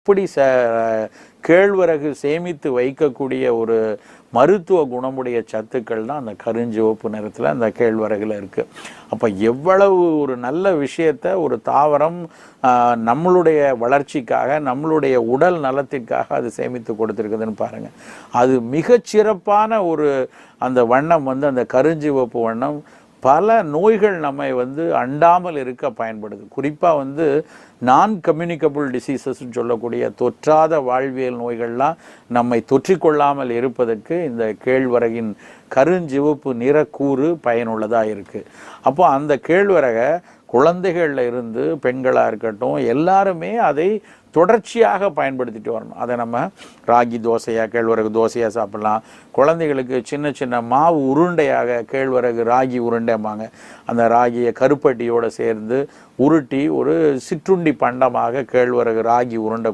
இப்படி கேழ்வரகு சேமித்து வைக்கக்கூடிய ஒரு மருத்துவ குணமுடைய சத்துக்கள் தான் அந்த கருஞ்சிவப்பு நிறத்தில் அந்த கேழ்வரகுல இருக்குது. அப்போ எவ்வளவு ஒரு நல்ல விஷயத்தை ஒரு தாவரம் நம்மளுடைய வளர்ச்சிக்காக, நம்மளுடைய உடல் நலத்திற்காக அது சேமித்து கொடுத்துருக்குதுன்னு பாருங்கள். அது மிகச்சிறப்பான ஒரு அந்த வண்ணம் அந்த கருஞ்சிவப்பு வண்ணம் பல நோய்கள் நம்மை அண்டாமல் இருக்க பயன்படுது. குறிப்பாக நான் கம்யூனிகபிள் டிசீசஸ்ன்னு சொல்லக்கூடிய தொற்றாத வாழ்வியல் நோய்கள்லாம் நம்மை தொற்றிக்கொள்ளாமல் இருப்பதற்கு இந்த கேழ்வரகின் கருஞ்சிவப்பு நிறக்கூறு பயனுள்ளதாக இருக்குது. அப்போ அந்த கேழ்வரகை குழந்தைகளில் இருந்து பெண்களாக இருக்கட்டும் எல்லாருமே அதை தொடர்ச்சியாக பயன்படுத்திட்டு வரணும். அதை நம்ம ராகி தோசையாக, கேழ்வரகு தோசையாக சாப்பிட்லாம். குழந்தைகளுக்கு சின்ன சின்ன மாவு உருண்டையாக கேழ்வரகு ராகி உருண்டைம்பாங்க, அந்த ராகியை கருப்பட்டியோடு சேர்ந்து உருட்டி ஒரு சிற்றுண்டி பண்டமாக கேழ்வரகு ராகி உருண்டை